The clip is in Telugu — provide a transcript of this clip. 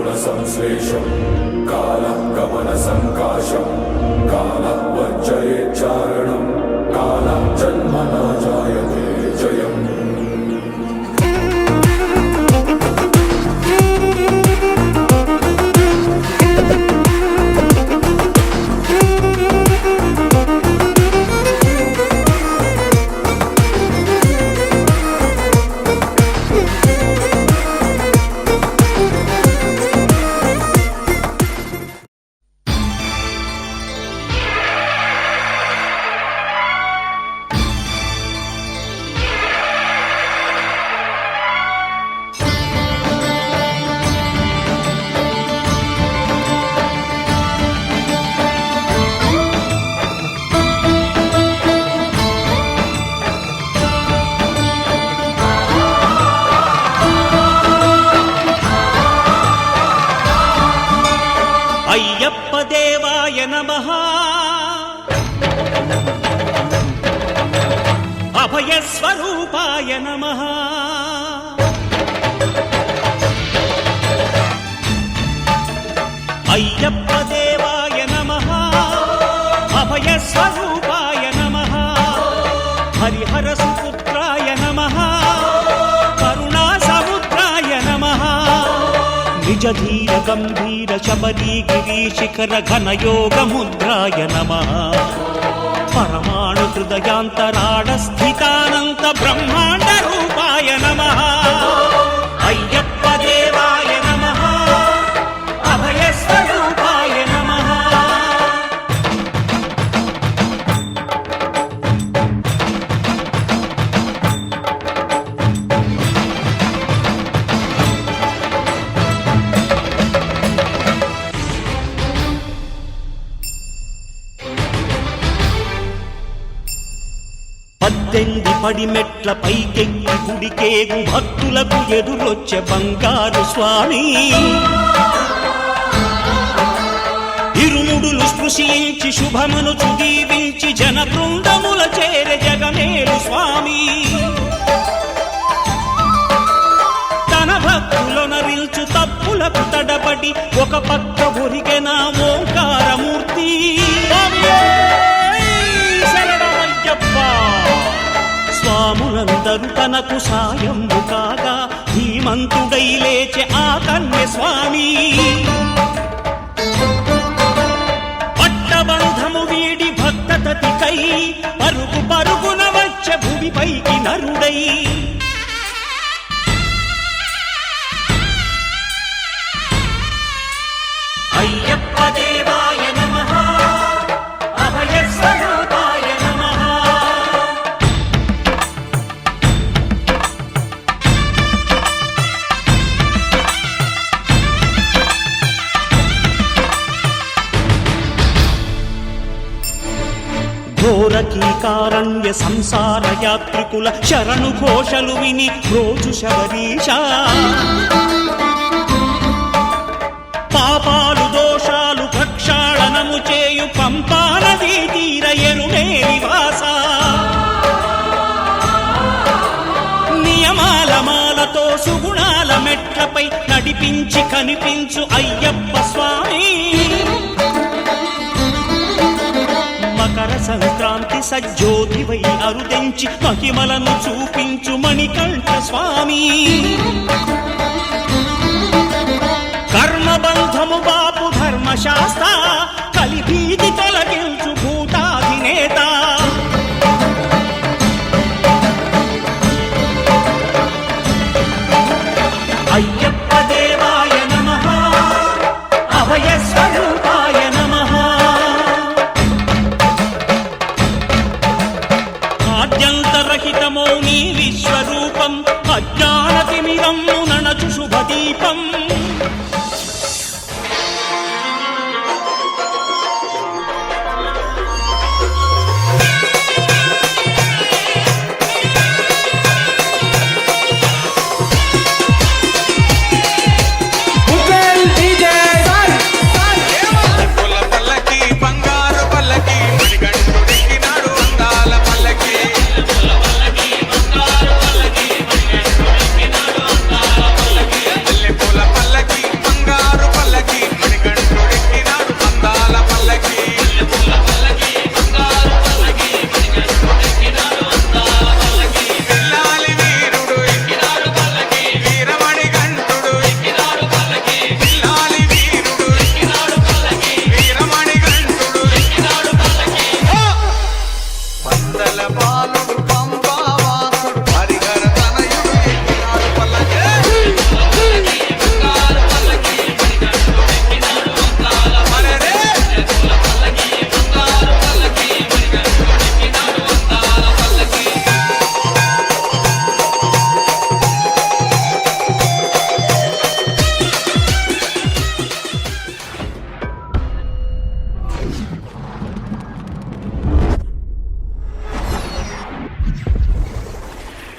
संश्लेषं कालगमनसङ्काशं कालवर्जयेच्चारणं कालं जन्म न जायते जयम्। అయ్యప్ప దేవాయ నమః అభయ స్వరూపాయ నమః అయ్యప్ప దేవాయ నమః అభయ స్వరూపాయ నమః హరిహర సుపుత్రాయ నమః కరుణా సముద్రాయ నమః నిజ ధీర గంభీర శబరీ గిరి శిఖర ఘన యోగ ముద్రాయ నమః పరమాణు హృదయాంతరాళ స్థితానంత బ్రహ్మాండ రూపాయ నమః అయ్యప్ప దేవాయ నమః అభయ స్వరూపాయ నమః పద్దెంది పడిమెట్ల పైకెక్కి గుడికేగు భక్తులకు ఎదురొచ్చే బంగారు స్వామి ఇరుముడులు స్పృశించి శుభమును చుదీవించి జన బృందముల చేరే జగమేలు స్వామి తన భక్తులొనరిల్చు తప్పులకు తడబడి ఒక పక్క ఒరిగెన ఓంకారమూర్తి స్వాములందరూ తనకు సాయము కాగా ధీమంతుడై లేచే ఆ కన్య స్వామి పట్టబంధము వీడి భక్తతతికై పరుగు పరుగున వచ్చే భూమిపైకి నరుడై అయ్యప్ప దేవాయ నమః అభయ స్వరూపాయ నమః ఘోరకీకారణ్య సంసార యాత్రికుల శరణు ఘోషలు విని రోజు శబరీష పాపాలు దోషాలు ప్రక్షాళనము చేయు పంపానదీ తీరయను నివాస నియమాల మాలతో సుగుణాల మెట్లపై నడిపించి కనిపించు అయ్యప్ప స్వామి మకర సంక్రాంతి సజ్జోతివై అరుదెంచి మహిమలను చూపించు మణికంఠ స్వామి కర్మబంధము బాపు ధర్మశాస్త్ర కలిభీతి తొలగించు భూతాధినేత అయ్యప్ప దేవాయ నమః అభయ స్వరూపాయ నమః ఆద్యంతరహితమో నీ విశ్వరూపం అజ్ఞానతిమిరము నణచు శుభదీపం